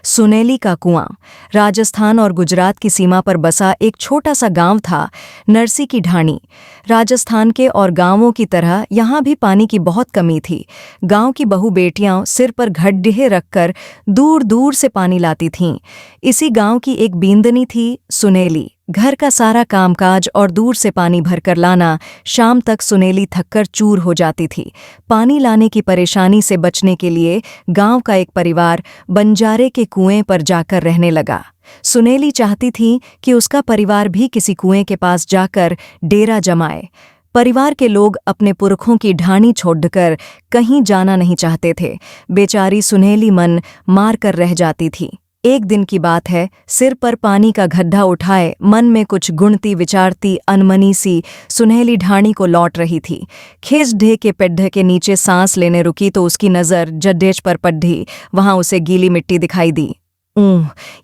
सुनेली का कुआं। राजस्थान और गुजरात की सीमा पर बसा एक छोटा सा गांव था, नरसी की ढाणी। राजस्थान के और गांवों की तरह यहाँ भी पानी की बहुत कमी थी। गांव की बहू बेटियां सिर पर घड्डे रखकर दूर दूर से पानी लाती थीं। इसी गांव की एक बींदनी थी, सुनेली। घर का सारा कामकाज और दूर से पानी भरकर लाना। शाम तक सुनेली थककर चूर हो जाती थी। पानी लाने की परेशानी से बचने के लिए गांव का एक परिवार बंजारे के कुएं पर जाकर रहने लगा। सुनेली चाहती थी कि उसका परिवार भी किसी कुएं के पास जाकर डेरा जमाए। परिवार के लोग अपने पुरखों की ढाणी छोड़कर कहीं जाना नहीं चाहते थे। बेचारी सुनेली मन मार कर रह जाती थी। एक दिन की बात है, सिर पर पानी का गड्ढा उठाए मन में कुछ गुणती विचारती अनमनी सी सुनहली ढाणी को लौट रही थी। खेस ढे के पेड्ढे के नीचे सांस लेने रुकी तो उसकी नज़र जड्डेज पर पड्ढी। वहां उसे गीली मिट्टी दिखाई दी।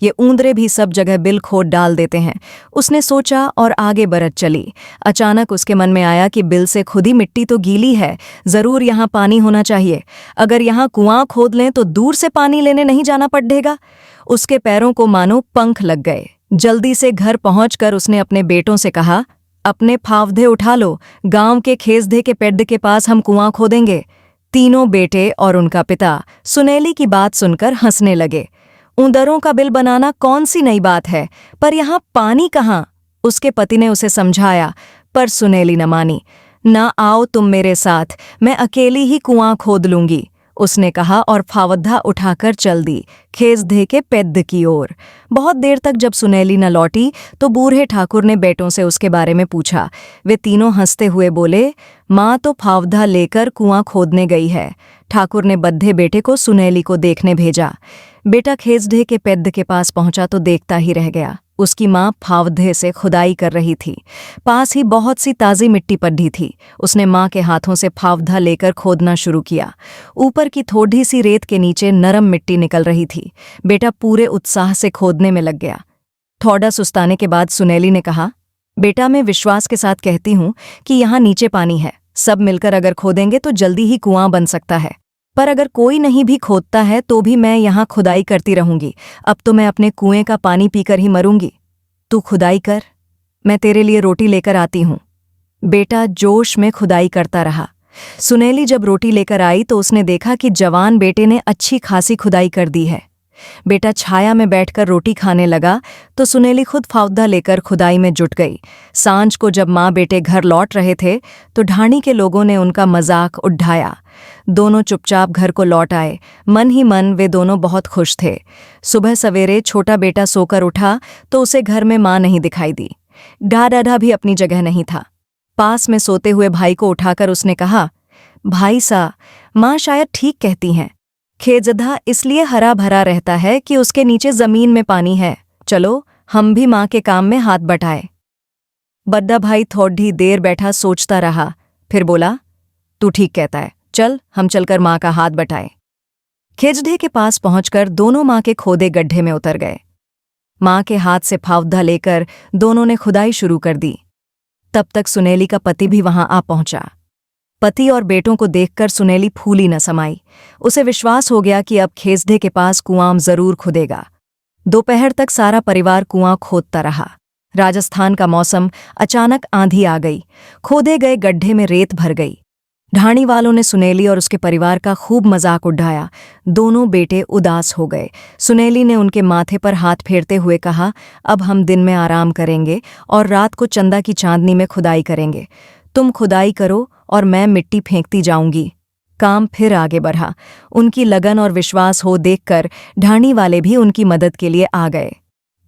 ये ऊंदरे भी सब जगह बिल खोद डाल देते हैं, उसने सोचा और आगे बढ़त चली। अचानक उसके मन में आया कि बिल से खुदी मिट्टी तो गीली है, जरूर यहाँ पानी होना चाहिए। अगर यहाँ कुआं खोद लें तो दूर से पानी लेने नहीं जाना पड़ेगा। उसके पैरों को मानो पंख लग गए। जल्दी से घर पहुंचकर उसने अपने बेटों से कहा, अपने फावधे उठा लो, गांव के खेसधे के पेड्ड के पास हम कुआं खोदेंगे। तीनों बेटे और उनका पिता सुनेली की बात सुनकर हंसने लगे। ऊंदरों का बिल बनाना कौन सी नई बात है, पर यहाँ पानी कहाँ? उसके पति ने उसे समझाया, पर सुनेली न मानी। ना आओ तुम मेरे साथ, मैं अकेली ही कुआं खोद लूंगी, उसने कहा और फावद्धा उठाकर चल दी खेसधे के पेद्द की ओर। बहुत देर तक जब सुनेली न लौटी तो बूढ़े ठाकुर ने बेटों से उसके बारे में पूछा। वे तीनों हंसते हुए बोले, माँ तो फावद्धा लेकर कुआं खोदने गई है। ठाकुर ने बद्धे बेटे को सुनेली को देखने भेजा। बेटा खेसढे के पेद्द के पास पहुंचा तो देखता ही रह गया। उसकी माँ फावधे से खुदाई कर रही थी। पास ही बहुत सी ताज़ी मिट्टी पड्ढी थी। उसने माँ के हाथों से फावधा लेकर खोदना शुरू किया। ऊपर की थोड़ी सी रेत के नीचे नरम मिट्टी निकल रही थी। बेटा पूरे उत्साह से खोदने में लग गया। थोड़ा सुस्ताने के बाद सुनेली ने कहा, बेटा मैं विश्वास के साथ कहती हूँ कि यहाँ नीचे पानी है। सब मिलकर अगर खोदेंगे तो जल्दी ही कुआं बन सकता है। पर अगर कोई नहीं भी खोदता है तो भी मैं यहाँ खुदाई करती रहूंगी। अब तो मैं अपने कुएं का पानी पीकर ही मरूंगी। तू खुदाई कर, मैं तेरे लिए रोटी लेकर आती हूँ। बेटा जोश में खुदाई करता रहा। सुनेली जब रोटी लेकर आई तो उसने देखा कि जवान बेटे ने अच्छी खासी खुदाई कर दी है। बेटा छाया में बैठकर रोटी खाने लगा तो सुनेली खुद फावदा लेकर खुदाई में जुट गई। सांझ को जब माँ बेटे घर लौट रहे थे तो ढाणी के लोगों ने उनका मजाक उड़ाया। दोनों चुपचाप घर को लौट आए। मन ही मन वे दोनों बहुत खुश थे। सुबह सवेरे छोटा बेटा सोकर उठा तो उसे घर में माँ नहीं दिखाई दी। डाढ़ा भी अपनी जगह नहीं था। पास में सोते हुए भाई को उठाकर उसने कहा, भाई सा, माँ शायद ठीक कहती हैं। खेजधा इसलिए हरा भरा रहता है कि उसके नीचे जमीन में पानी है। चलो हम भी माँ के काम में हाथ बटाए। बड्डा भाई थोड़ी देर बैठा सोचता रहा, फिर बोला, तू ठीक कहता है, चल हम चलकर माँ का हाथ बटाएं। खेजढ़े के पास पहुंचकर दोनों माँ के खोदे गड्ढे में उतर गए। माँ के हाथ से फावदा लेकर दोनों ने खुदाई शुरू कर दी। तब तक सुनेली का पति भी वहां आ पहुंचा। पति और बेटों को देखकर सुनेली फूली न समाई। उसे विश्वास हो गया कि अब खेसढे के पास कुआं जरूर खुदेगा। दोपहर तक सारा परिवार कुआं खोदता रहा। राजस्थान का मौसम, अचानक आंधी आ गई। खोदे गए गड्ढे में रेत भर गई। ढाणी वालों ने सुनेली और उसके परिवार का खूब मजाक उड़ाया। दोनों बेटे उदास हो गए। सुनेली ने उनके माथे पर हाथ फेरते हुए कहा, अब हम दिन में आराम करेंगे और रात को चंदा की चांदनी में खुदाई करेंगे। तुम खुदाई करो और मैं मिट्टी फेंकती जाऊंगी। काम फिर आगे बढ़ा। उनकी लगन और विश्वास हो देखकर ढाणी वाले भी उनकी मदद के लिए आ गए।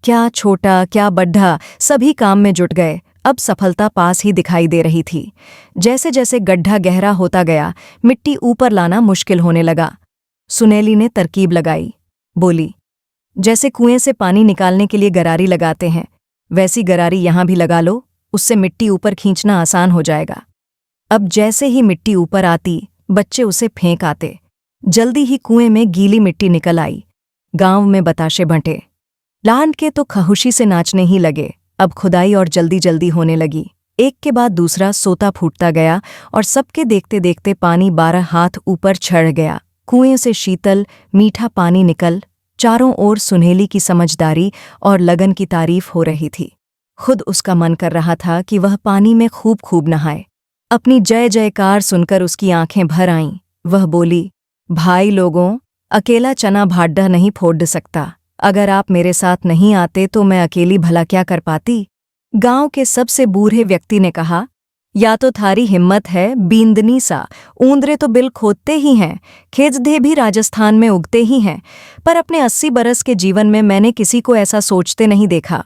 क्या छोटा क्या बड्ढा, सभी काम में जुट गए। अब सफलता पास ही दिखाई दे रही थी। जैसे जैसे गड्ढा गहरा होता गया, मिट्टी ऊपर लाना मुश्किल होने लगा। सुनेली ने तरकीब लगाई, बोली, जैसे कुएं से पानी निकालने के लिए गरारी लगाते हैं, वैसी गरारी यहां भी लगा लो, उससे मिट्टी ऊपर खींचना आसान हो जाएगा। अब जैसे ही मिट्टी ऊपर आती, बच्चे उसे फेंक आते। जल्दी ही कुएं में गीली मिट्टी निकल आई। गांव में बताशे बंटे। लांड के तो खहुशी से नाचने ही लगे। अब खुदाई और जल्दी जल्दी होने लगी। एक के बाद दूसरा सोता फूटता गया और सबके देखते देखते पानी 12 हाथ ऊपर चढ़ गया। कुएं से शीतल मीठा पानी निकल चारों ओर सुनहली की समझदारी और लगन की तारीफ हो रही थी। खुद उसका मन कर रहा था कि वह पानी में खूब खूब नहाए। अपनी जय जयकार सुनकर उसकी आंखें भर आईं। वह बोली, भाई लोगों, अकेला चना भाड्डा नहीं फोड़ सकता। अगर आप मेरे साथ नहीं आते तो मैं अकेली भला क्या कर पाती। गांव के सबसे बूढ़े व्यक्ति ने कहा, या तो थारी हिम्मत है बींदनी सा, ऊंदरे तो बिल खोदते ही हैं, खेजदे भी राजस्थान में उगते ही हैं, पर अपने 80 बरस के जीवन में मैंने किसी को ऐसा सोचते नहीं देखा।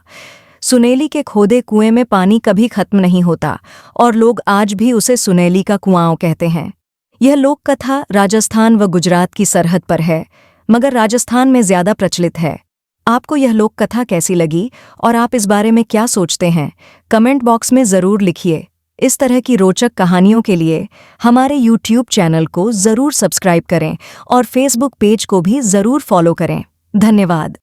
सुनेली के खोदे कुएं में पानी कभी खत्म नहीं होता और लोग आज भी उसे सुनेली का कुआं कहते हैं। यह लोक कथा राजस्थान व गुजरात की सरहद पर है, मगर राजस्थान में ज्यादा प्रचलित है। आपको यह लोक कथा कैसी लगी और आप इस बारे में क्या सोचते हैं? कमेंट बॉक्स में जरूर लिखिए। इस तरह की रोचक कहानियों के लिए हमारे YouTube चैनल को जरूर सब्सक्राइब करें और Facebook पेज को भी जरूर फॉलो करें। धन्यवाद।